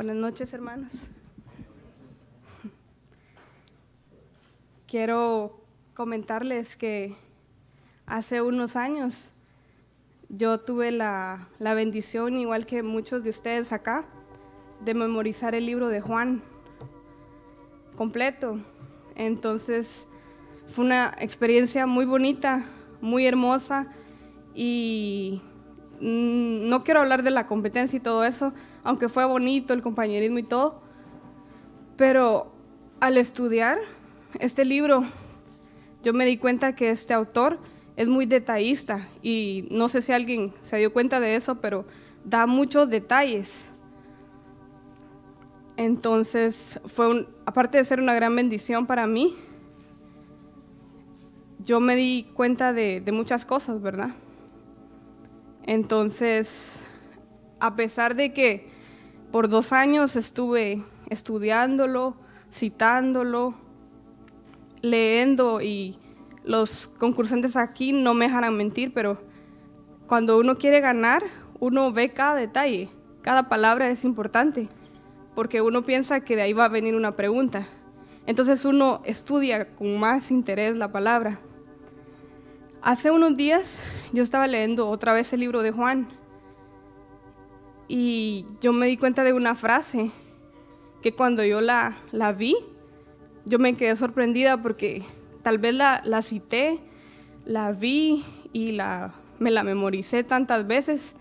Buenas noches, hermanos. Quiero comentarles que hace unos años yo tuve la bendición, igual que muchos de ustedes acá, de memorizar el libro de Juan completo. Entonces fue una experiencia muy bonita, muy hermosa, y no quiero hablar de la competencia y todo eso, aunque fue bonito el compañerismo y todo, pero al estudiar este libro yo me di cuenta que este autor es muy detallista, y no sé si alguien se dio cuenta de eso, pero da muchos detalles. Entonces aparte de ser una gran bendición para mí, yo me di cuenta de muchas cosas, ¿verdad? Entonces, a pesar de que por 2 años estuve estudiándolo, citándolo, leyendo, y los concursantes aquí no me dejarán mentir, pero cuando uno quiere ganar, uno ve cada detalle, cada palabra es importante, porque uno piensa que de ahí va a venir una pregunta. Entonces uno estudia con más interés la palabra. Hace unos días yo estaba leyendo otra vez el libro de Juan, y yo me di cuenta de una frase que cuando yo la vi, yo me quedé sorprendida, porque tal vez la cité, la vi y me la memoricé tantas veces,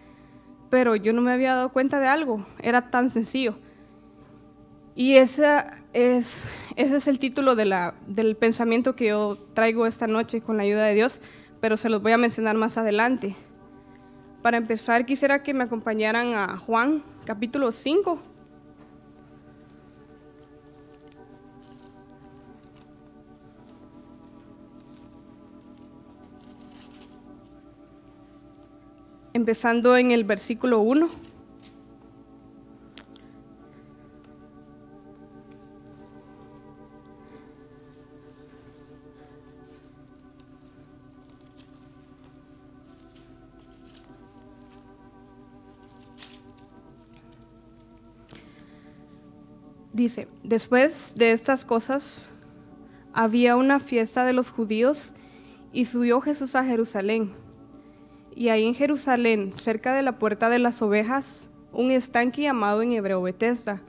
pero yo no me había dado cuenta de algo, era tan sencillo. Y ese es el título del pensamiento que yo traigo esta noche con la ayuda de Dios, pero se los voy a mencionar más adelante. Para empezar, quisiera que me acompañaran a Juan, capítulo 5. Empezando en el versículo 1. Dice: después de estas cosas, había una fiesta de los judíos, y subió Jesús a Jerusalén. Y ahí en Jerusalén, cerca de la puerta de las ovejas, un estanque llamado en hebreo Betesda,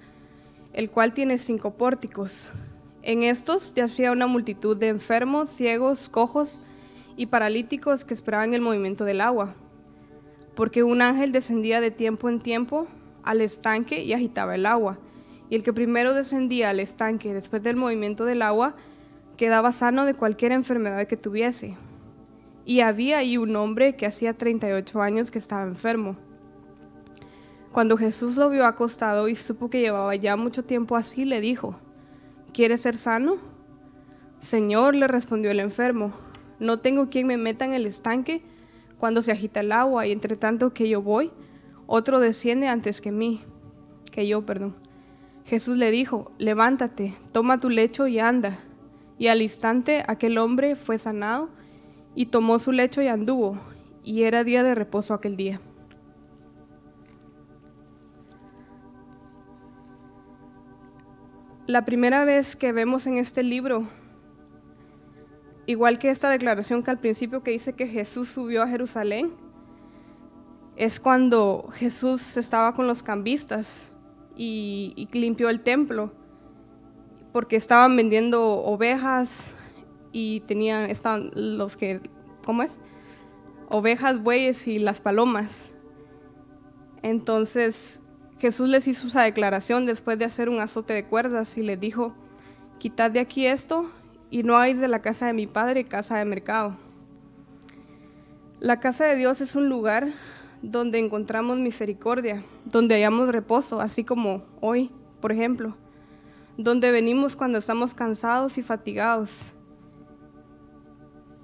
el cual tiene 5 pórticos. En estos yacía una multitud de enfermos, ciegos, cojos y paralíticos que esperaban el movimiento del agua, porque un ángel descendía de tiempo en tiempo al estanque y agitaba el agua. Y el que primero descendía al estanque después del movimiento del agua quedaba sano de cualquier enfermedad que tuviese. Y había ahí un hombre que hacía 38 años que estaba enfermo. Cuando Jesús lo vio acostado y supo que llevaba ya mucho tiempo así, le dijo: ¿quieres ser sano? Señor, le respondió el enfermo, no tengo quien me meta en el estanque cuando se agita el agua, y entre tanto que yo voy, otro desciende antes que yo. Jesús le dijo: levántate, toma tu lecho y anda. Y al instante aquel hombre fue sanado, y tomó su lecho y anduvo, y era día de reposo aquel día. La primera vez que vemos en este libro, igual que esta declaración que al principio que dice que Jesús subió a Jerusalén, es cuando Jesús estaba con los cambistas y limpió el templo, porque estaban vendiendo ovejas y estaban los que, ovejas, bueyes y las palomas. Entonces Jesús les hizo esa declaración después de hacer un azote de cuerdas, y les dijo: quitad de aquí esto, y no hagáis de la casa de mi padre casa de mercado. La casa de Dios es un lugar donde encontramos misericordia, donde hallamos reposo, así como hoy, por ejemplo, donde venimos cuando estamos cansados y fatigados.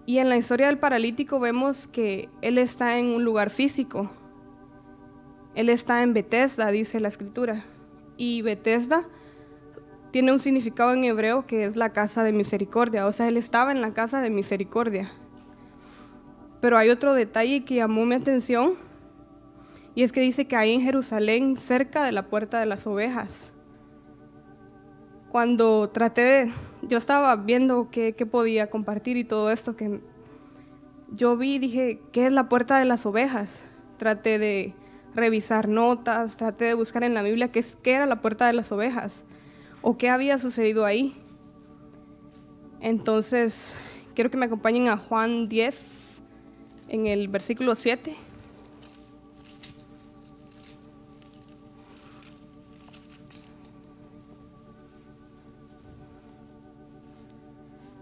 Y en la historia del paralítico vemos que él está en un lugar físico. Él está en Betesda, dice la escritura. Y Betesda tiene un significado en hebreo que es la casa de misericordia. O sea, él estaba en la casa de misericordia. Pero hay otro detalle que llamó mi atención, Y es que dice que ahí en Jerusalén, cerca de la puerta de las ovejas. Cuando yo estaba viendo qué podía compartir y todo esto que yo vi, dije, ¿qué es la puerta de las ovejas? Traté de revisar notas, traté de buscar en la Biblia qué era la puerta de las ovejas o qué había sucedido ahí. Entonces, quiero que me acompañen a Juan 10, en el versículo 7.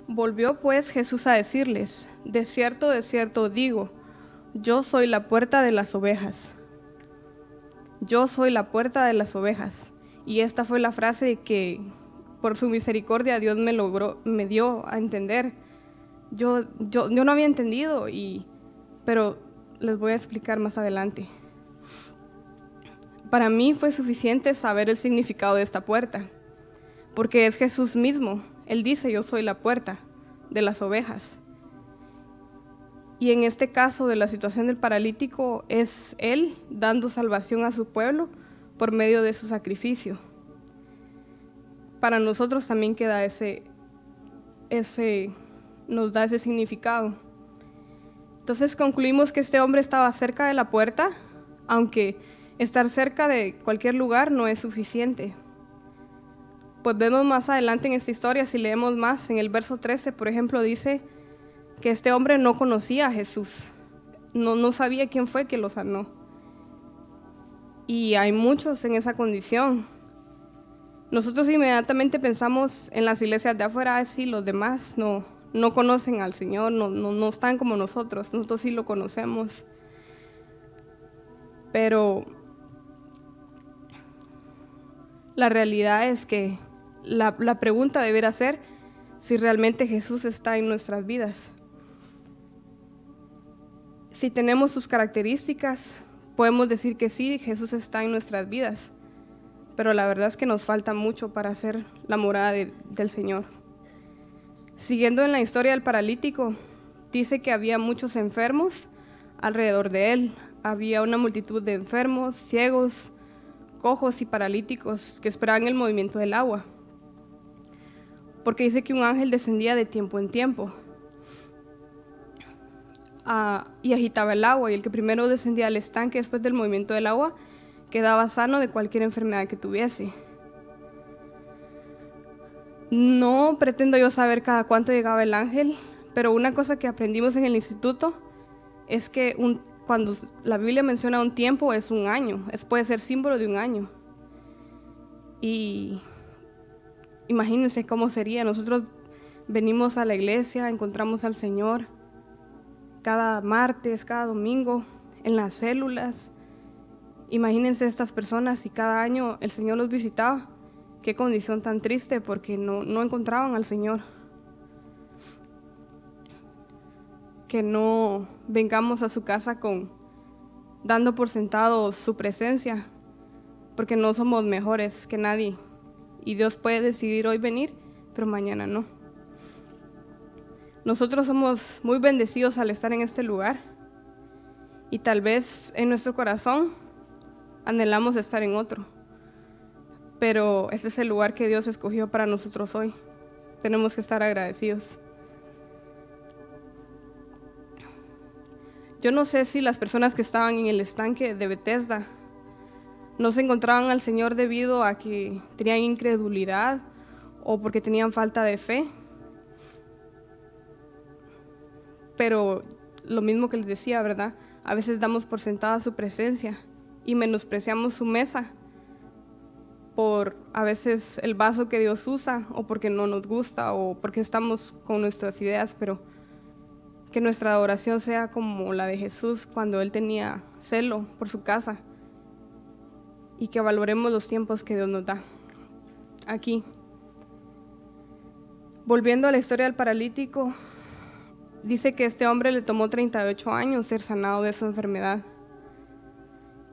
Volvió pues Jesús a decirles, de cierto digo, yo soy la puerta de las ovejas. Yo soy la puerta de las ovejas. Y esta fue la frase que por su misericordia Dios me dio a entender. Yo no había entendido, pero les voy a explicar más adelante. Para mí fue suficiente saber el significado de esta puerta, porque es Jesús mismo. Él dice, yo soy la puerta de las ovejas. Y en este caso de la situación del paralítico, es Él dando salvación a su pueblo por medio de su sacrificio. Para nosotros también queda nos da ese significado. Entonces concluimos que este hombre estaba cerca de la puerta, aunque estar cerca de cualquier lugar no es suficiente. Pues vemos más adelante en esta historia, si leemos más, en el verso 13, por ejemplo, dice que este hombre no conocía a Jesús, no sabía quién fue que lo sanó. Y hay muchos en esa condición. Nosotros inmediatamente pensamos en las iglesias de afuera, sí, los demás no conocen al Señor, no están como nosotros sí lo conocemos. Pero la realidad es que la pregunta deberá ser si realmente Jesús está en nuestras vidas. Si tenemos sus características, podemos decir que sí, Jesús está en nuestras vidas, pero la verdad es que nos falta mucho para ser la morada del Señor. Siguiendo en la historia del paralítico, dice que había muchos enfermos alrededor de él. Había una multitud de enfermos, ciegos, cojos y paralíticos que esperaban el movimiento del agua, porque dice que un ángel descendía de tiempo en tiempo y agitaba el agua, y el que primero descendía al estanque después del movimiento del agua quedaba sano de cualquier enfermedad que tuviese. No pretendo yo saber cada cuánto llegaba el ángel, pero una cosa que aprendimos en el instituto es que cuando la Biblia menciona un tiempo es un año, puede ser símbolo de un año. Y imagínense cómo sería. Nosotros venimos a la iglesia, encontramos al Señor cada martes, cada domingo, en las células. Imagínense estas personas, y cada año el Señor los visitaba. Qué condición tan triste, porque no encontraban al Señor. Que no vengamos a su casa dando por sentado su presencia, porque no somos mejores que nadie. Y Dios puede decidir hoy venir, pero mañana no. Nosotros somos muy bendecidos al estar en este lugar, y tal vez en nuestro corazón anhelamos estar en otro, pero ese es el lugar que Dios escogió para nosotros hoy. Tenemos que estar agradecidos. Yo no sé si las personas que estaban en el estanque de Bethesda no se encontraban al Señor debido a que tenían incredulidad o porque tenían falta de fe. Pero lo mismo que les decía, ¿verdad? A veces damos por sentada su presencia y menospreciamos su mesa por a veces el vaso que Dios usa, o porque no nos gusta, o porque estamos con nuestras ideas. Pero que nuestra adoración sea como la de Jesús cuando Él tenía celo por su casa, y que valoremos los tiempos que Dios nos da aquí. Volviendo a la historia del paralítico, dice que este hombre le tomó 38 años ser sanado de su enfermedad.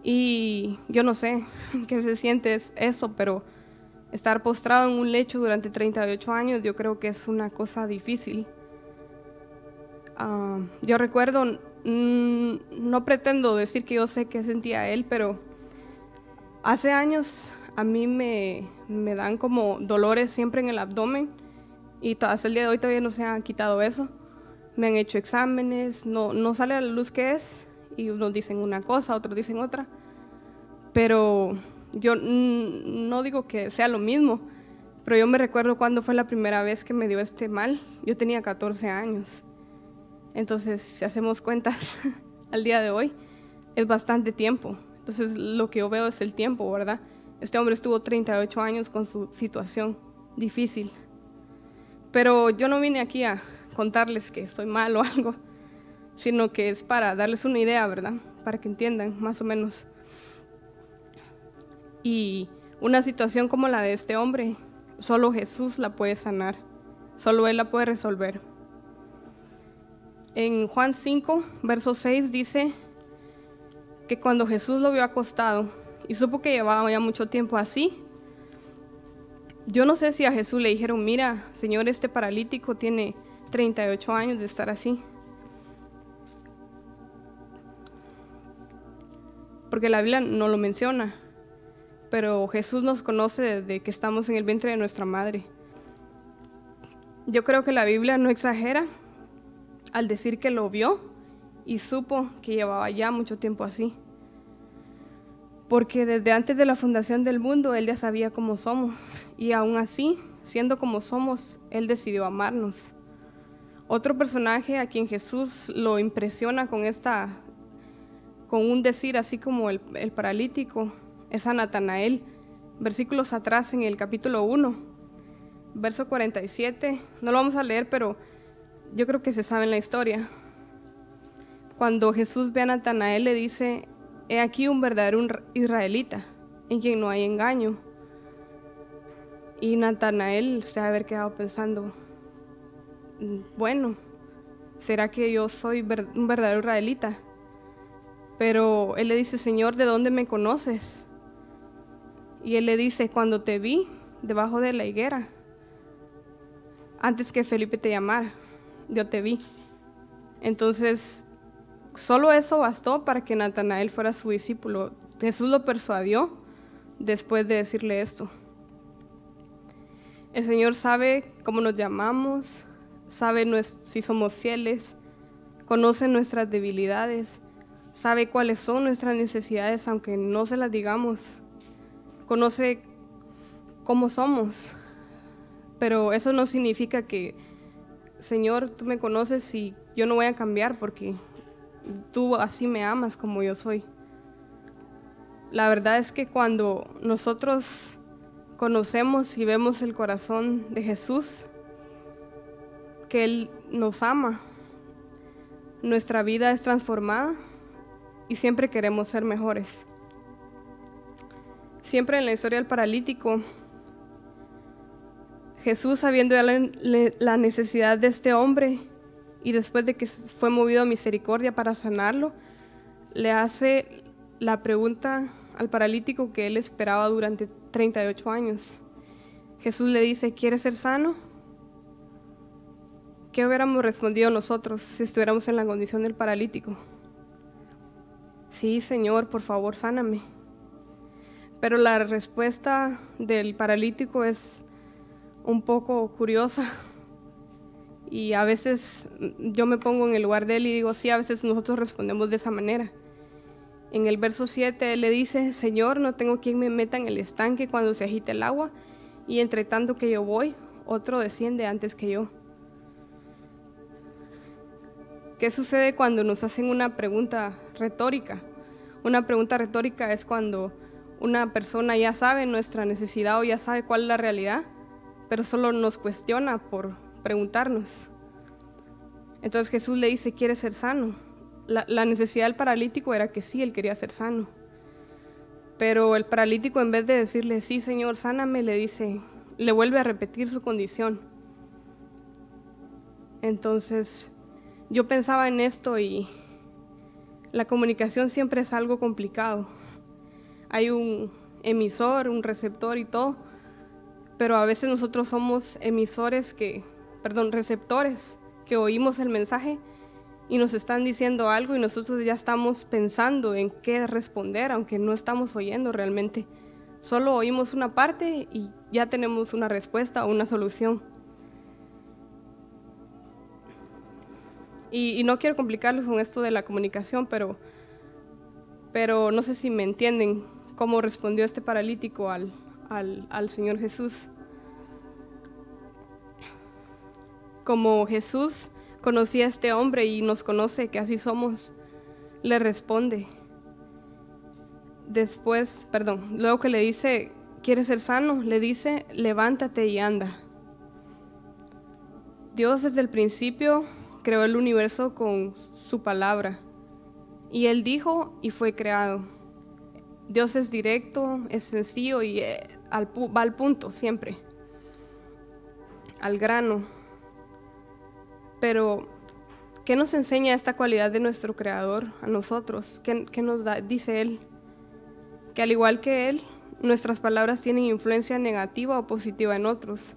Y yo no sé qué se siente eso, pero estar postrado en un lecho durante 38 años, yo creo que es una cosa difícil. Yo recuerdo no pretendo decir que yo sé qué sentía él, pero hace años a mí me dan como dolores siempre en el abdomen y hasta el día de hoy todavía no se ha quitado eso. Me han hecho exámenes, no sale a la luz qué es, y unos dicen una cosa, otros dicen otra, pero yo no digo que sea lo mismo, pero yo me recuerdo cuando fue la primera vez que me dio este mal. Yo tenía 14 años, entonces si hacemos cuentas al día de hoy es bastante tiempo. Entonces lo que yo veo es el tiempo, ¿verdad? Este hombre estuvo 38 años con su situación difícil, pero yo no vine aquí a contarles que estoy mal o algo, sino que es para darles una idea, ¿verdad? Para que entiendan más o menos. Y una situación como la de este hombre, solo Jesús la puede sanar, solo Él la puede resolver. En Juan 5, verso 6 dice que cuando Jesús lo vio acostado y supo que llevaba ya mucho tiempo así, yo no sé si a Jesús le dijeron: mira, Señor, este paralítico tiene 38 años de estar así. Porque la Biblia no lo menciona, pero Jesús nos conoce desde que estamos en el vientre de nuestra madre. Yo creo que la Biblia no exagera al decir que lo vio y supo que llevaba ya mucho tiempo así. Porque desde antes de la fundación del mundo, Él ya sabía cómo somos, y aún así, siendo como somos, Él decidió amarnos. Otro personaje a quien Jesús lo impresiona con un decir así como el paralítico, es a Natanael. Versículos atrás en el capítulo 1, verso 47, no lo vamos a leer, pero yo creo que se sabe en la historia. Cuando Jesús ve a Natanael, le dice: he aquí un verdadero israelita, en quien no hay engaño. Y Natanael se ha de haber quedado pensando: bueno, ¿será que yo soy un verdadero israelita? Pero él le dice: Señor, ¿de dónde me conoces? Y él le dice: cuando te vi debajo de la higuera, antes que Felipe te llamara, yo te vi. Entonces, solo eso bastó para que Natanael fuera su discípulo. Jesús lo persuadió después de decirle esto. El Señor sabe cómo nos llamamos, sabe si somos fieles, conoce nuestras debilidades, sabe cuáles son nuestras necesidades, aunque no se las digamos. Conoce cómo somos, pero eso no significa que: Señor, tú me conoces y yo no voy a cambiar porque tú así me amas como yo soy. La verdad es que cuando nosotros conocemos y vemos el corazón de Jesús, que Él nos ama, nuestra vida es transformada y siempre queremos ser mejores. Siempre en la historia del paralítico, Jesús, sabiendo la necesidad de este hombre y después de que fue movido a misericordia para sanarlo, le hace la pregunta al paralítico que él esperaba durante 38 años. Jesús le dice: ¿quieres ser sano? ¿Qué hubiéramos respondido nosotros si estuviéramos en la condición del paralítico? Sí, Señor, por favor, sáname. Pero la respuesta del paralítico es un poco curiosa. Y a veces yo me pongo en el lugar de él y digo: sí, a veces nosotros respondemos de esa manera. En el verso 7 él le dice: Señor, no tengo quien me meta en el estanque cuando se agite el agua, y entre tanto que yo voy, otro desciende antes que yo. ¿Qué sucede cuando nos hacen una pregunta retórica? Una pregunta retórica es cuando una persona ya sabe nuestra necesidad o ya sabe cuál es la realidad, pero solo nos cuestiona por preguntarnos. Entonces Jesús le dice: ¿quieres ser sano? La necesidad del paralítico era que sí, él quería ser sano. Pero el paralítico, en vez de decirle: sí, Señor, sáname, le vuelve a repetir su condición. Entonces yo pensaba en esto, y la comunicación siempre es algo complicado. Hay un emisor, un receptor y todo, pero a veces nosotros somos receptores que oímos el mensaje y nos están diciendo algo y nosotros ya estamos pensando en qué responder, aunque no estamos oyendo realmente. Solo oímos una parte y ya tenemos una respuesta o una solución. Y no quiero complicarlos con esto de la comunicación, pero no sé si me entienden cómo respondió este paralítico al Señor Jesús. Como Jesús conocía a este hombre y nos conoce que así somos, le responde. Luego que le dice, ¿quieres ser sano? Le dice, levántate y anda. Dios desde el principio creó el universo con su palabra. Y Él dijo y fue creado. Dios es directo, es sencillo y va al punto siempre, al grano. Pero, ¿qué nos enseña esta cualidad de nuestro Creador a nosotros? ¿Qué nos dice Él? Que al igual que Él, nuestras palabras tienen influencia negativa o positiva en otros.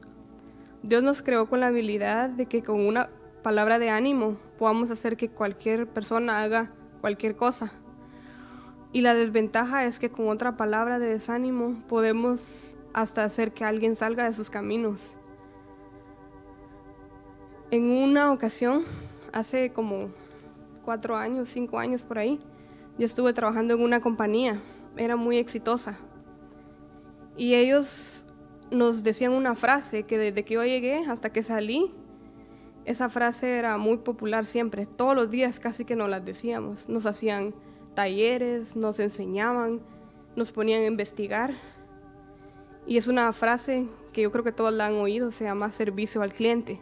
Dios nos creó con la habilidad de que con una palabra de ánimo podamos hacer que cualquier persona haga cualquier cosa. Y la desventaja es que con otra palabra de desánimo podemos hasta hacer que alguien salga de sus caminos. En una ocasión, hace como 4 años, 5 años por ahí, yo estuve trabajando en una compañía, era muy exitosa. Y ellos nos decían una frase que desde que yo llegué hasta que salí, esa frase era muy popular siempre, todos los días casi que nos las decíamos. Nos hacían talleres, nos enseñaban, nos ponían a investigar. Y es una frase que yo creo que todos la han oído, se llama servicio al cliente.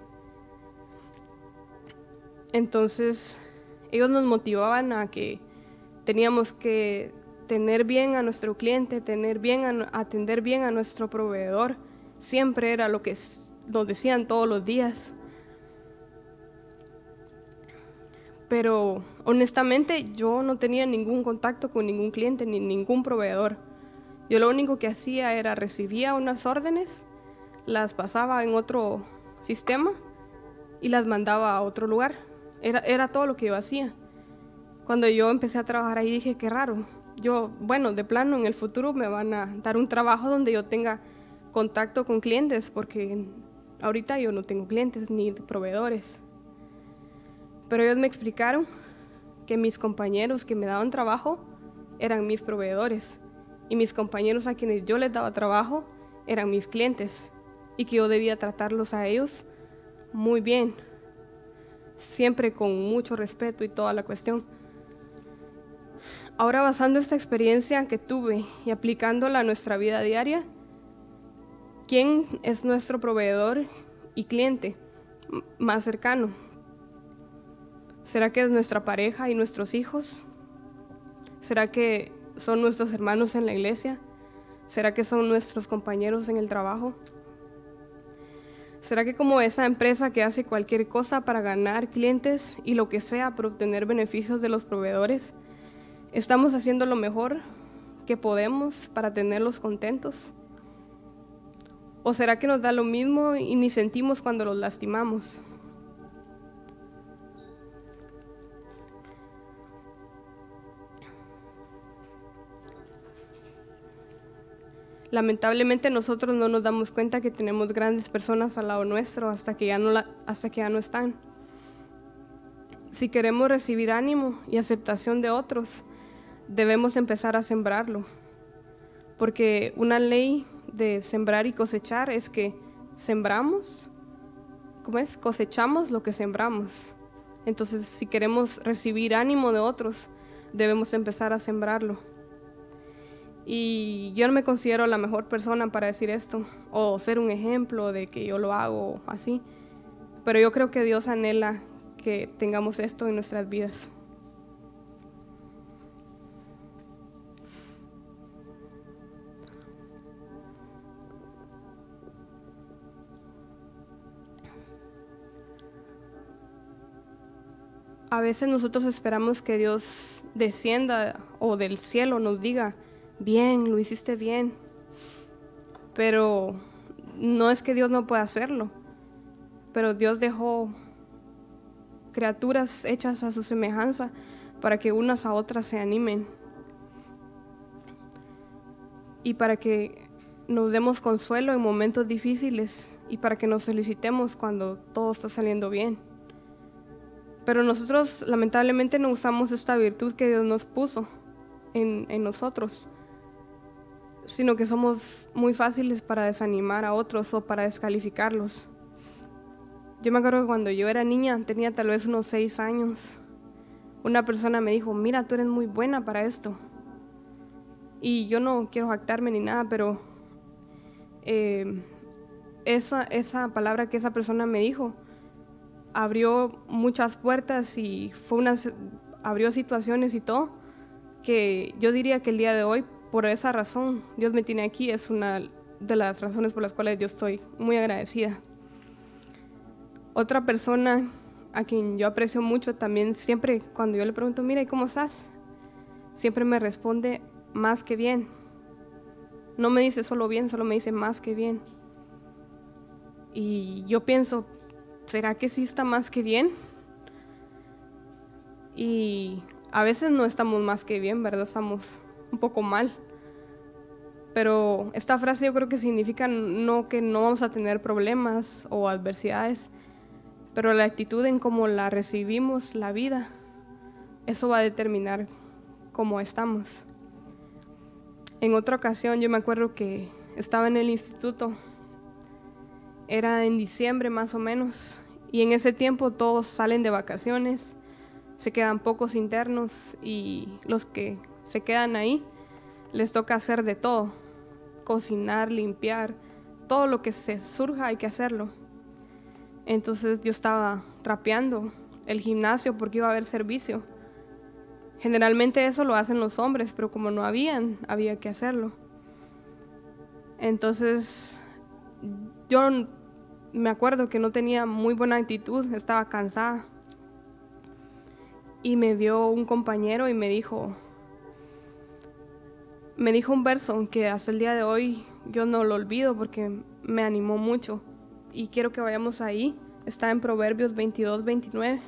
Entonces, ellos nos motivaban a que teníamos que tener bien a nuestro cliente, atender bien a nuestro proveedor. Siempre era lo que nos decían todos los días. Pero honestamente yo no tenía ningún contacto con ningún cliente ni ningún proveedor. Yo lo único que hacía era recibía unas órdenes, las pasaba en otro sistema y las mandaba a otro lugar. Era todo lo que yo hacía. Cuando yo empecé a trabajar ahí dije, qué raro. De plano en el futuro me van a dar un trabajo donde yo tenga contacto con clientes, porque ahorita yo no tengo clientes ni proveedores. Pero ellos me explicaron que mis compañeros que me daban trabajo eran mis proveedores y mis compañeros a quienes yo les daba trabajo eran mis clientes y que yo debía tratarlos a ellos muy bien, siempre con mucho respeto y toda la cuestión. Ahora, basando esta experiencia que tuve y aplicándola a nuestra vida diaria, ¿quién es nuestro proveedor y cliente más cercano? ¿Será que es nuestra pareja y nuestros hijos? ¿Será que son nuestros hermanos en la iglesia? ¿Será que son nuestros compañeros en el trabajo? ¿Será que como esa empresa que hace cualquier cosa para ganar clientes y lo que sea por obtener beneficios de los proveedores, estamos haciendo lo mejor que podemos para tenerlos contentos? ¿O será que nos da lo mismo y ni sentimos cuando los lastimamos? Lamentablemente nosotros no nos damos cuenta que tenemos grandes personas al lado nuestro hasta que ya no están. Si queremos recibir ánimo y aceptación de otros, debemos empezar a sembrarlo. Porque una ley de sembrar y cosechar es que cosechamos lo que sembramos. Entonces, si queremos recibir ánimo de otros, debemos empezar a sembrarlo. Y yo no me considero la mejor persona para decir esto o ser un ejemplo de que yo lo hago así, pero yo creo que Dios anhela que tengamos esto en nuestras vidas. A veces nosotros esperamos que Dios descienda o del cielo nos diga, bien, lo hiciste bien, pero no es que Dios no pueda hacerlo, pero Dios dejó criaturas hechas a su semejanza, para que unas a otras se animen y para que nos demos consuelo en momentos difíciles y para que nos felicitemos cuando todo está saliendo bien. Pero nosotros lamentablemente no usamos esta virtud que Dios nos puso en nosotros, sino que somos muy fáciles para desanimar a otros o para descalificarlos. Yo me acuerdo que cuando yo era niña, tenía tal vez unos 6 años, una persona me dijo: mira, tú eres muy buena para esto. Y yo no quiero jactarme ni nada, pero esa palabra que esa persona me dijo abrió muchas puertas y abrió situaciones y todo, que yo diría que el día de hoy, por esa razón, Dios me tiene aquí. Es una de las razones por las cuales yo estoy muy agradecida. Otra persona a quien yo aprecio mucho también, siempre cuando yo le pregunto: mira, ¿y cómo estás?, siempre me responde: más que bien. No me dice solo bien, solo me dice más que bien. Y yo pienso, ¿será que sí está más que bien? Y a veces no estamos más que bien, ¿verdad? Estamos un poco mal. Pero esta frase yo creo que significa no que no vamos a tener problemas o adversidades, pero la actitud en cómo la recibimos, la vida, eso va a determinar cómo estamos. En otra ocasión yo me acuerdo que estaba en el instituto, era en diciembre más o menos, y en ese tiempo todos salen de vacaciones, se quedan pocos internos y los que se quedan ahí les toca hacer de todo: cocinar, limpiar, todo lo que se surja hay que hacerlo. Entonces yo estaba trapeando el gimnasio porque iba a haber servicio. Generalmente eso lo hacen los hombres, pero como no había que hacerlo. Entonces yo me acuerdo que no tenía muy buena actitud, estaba cansada. Y me vio un compañero y me dijo un verso que hasta el día de hoy yo no lo olvido porque me animó mucho. Y quiero que vayamos ahí. Está en Proverbios 22-29.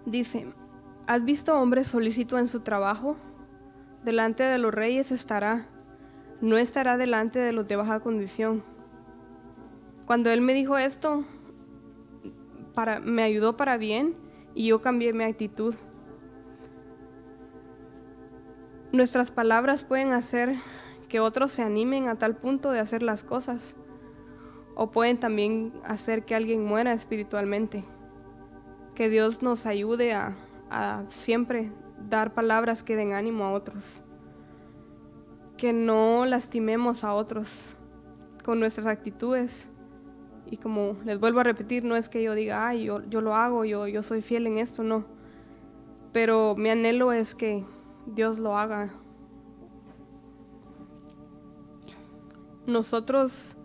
Dice: ¿has visto hombre solícito en su trabajo? Delante de los reyes estará, no estará delante de los de baja condición. Cuando él me dijo esto, me ayudó para bien y yo cambié mi actitud. Nuestras palabras pueden hacer que otros se animen a tal punto de hacer las cosas, o pueden también hacer que alguien muera espiritualmente. Que Dios nos ayude a siempre dar palabras que den ánimo a otros. Que no lastimemos a otros con nuestras actitudes. Y como les vuelvo a repetir, no es que yo diga: ay, yo lo hago, yo soy fiel en esto, no. Pero mi anhelo es que Dios lo haga. Nosotros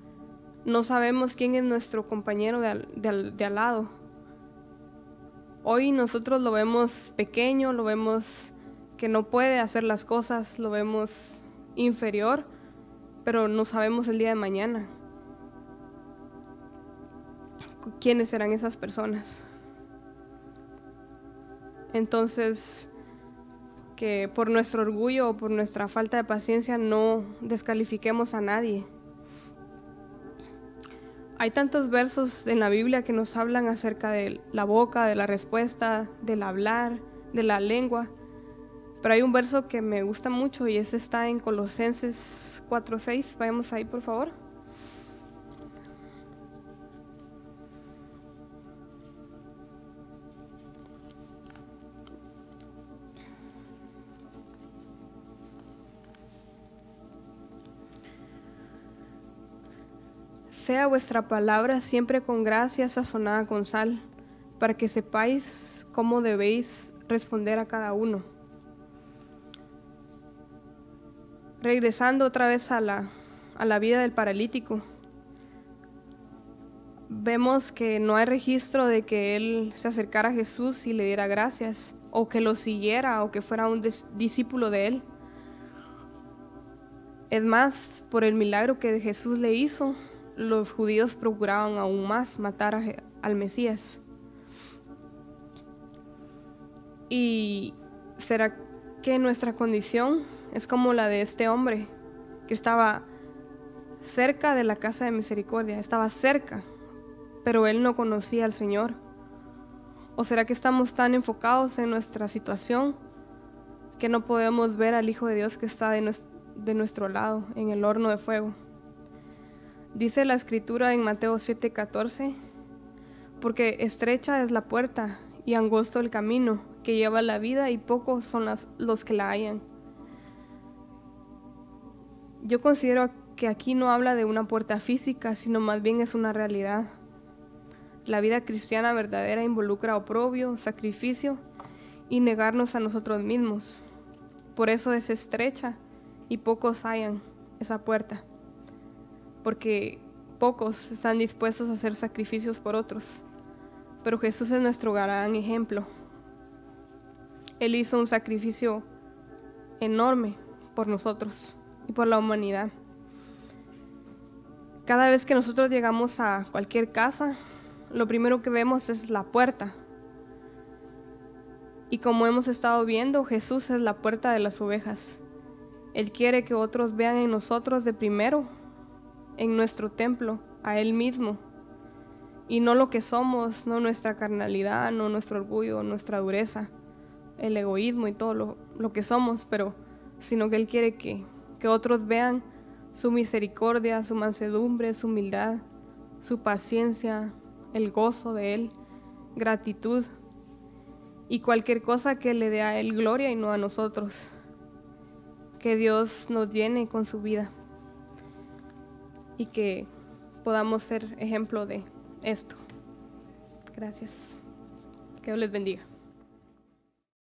no sabemos quién es nuestro compañero de al lado. Hoy nosotros lo vemos pequeño, lo vemos que no puede hacer las cosas, lo vemos inferior, pero no sabemos el día de mañana quiénes serán esas personas. Entonces, que por nuestro orgullo o por nuestra falta de paciencia no descalifiquemos a nadie. Hay tantos versos en la Biblia que nos hablan acerca de la boca, de la respuesta, del hablar, de la lengua. Pero hay un verso que me gusta mucho y ese está en Colosenses 4:6. Vayamos ahí, por favor. Sea vuestra palabra siempre con gracia, sazonada con sal, para que sepáis cómo debéis responder a cada uno. Regresando otra vez a la vida del paralítico. vemos que no hay registro de que él se acercara a Jesús y le diera gracias, o que lo siguiera, o que fuera un discípulo de él. Es más, por el milagro que Jesús le hizo, los judíos procuraban aún más matar al Mesías. ¿Y será que nuestra condición es como la de este hombre que estaba cerca de la casa de misericordia? Estaba cerca, pero él no conocía al Señor. ¿O será que estamos tan enfocados en nuestra situación que no podemos ver al Hijo de Dios que está de nuestro lado en el horno de fuego? Dice la Escritura en Mateo 7:14: porque estrecha es la puerta y angosto el camino que lleva a la vida, y pocos son los que la hallan. Yo considero que aquí no habla de una puerta física, sino más bien es una realidad. La vida cristiana verdadera involucra oprobio, sacrificio y negarnos a nosotros mismos. Por eso es estrecha y pocos hallan esa puerta, porque pocos están dispuestos a hacer sacrificios por otros. Pero Jesús es nuestro gran ejemplo. Él hizo un sacrificio enorme por nosotros y por la humanidad. Cada vez que nosotros llegamos a cualquier casa, lo primero que vemos es la puerta. Y como hemos estado viendo, Jesús es la puerta de las ovejas. Él quiere que otros vean en nosotros de primero, en nuestro templo, a Él mismo. Y no lo que somos, no nuestra carnalidad, no nuestro orgullo, nuestra dureza, el egoísmo y todo lo que somos, sino que Él quiere que otros vean su misericordia, su mansedumbre, su humildad, su paciencia, el gozo de Él, gratitud y cualquier cosa que le dé a Él gloria y no a nosotros. Que Dios nos llene con su vida y que podamos ser ejemplo de esto. Gracias. Que Dios les bendiga.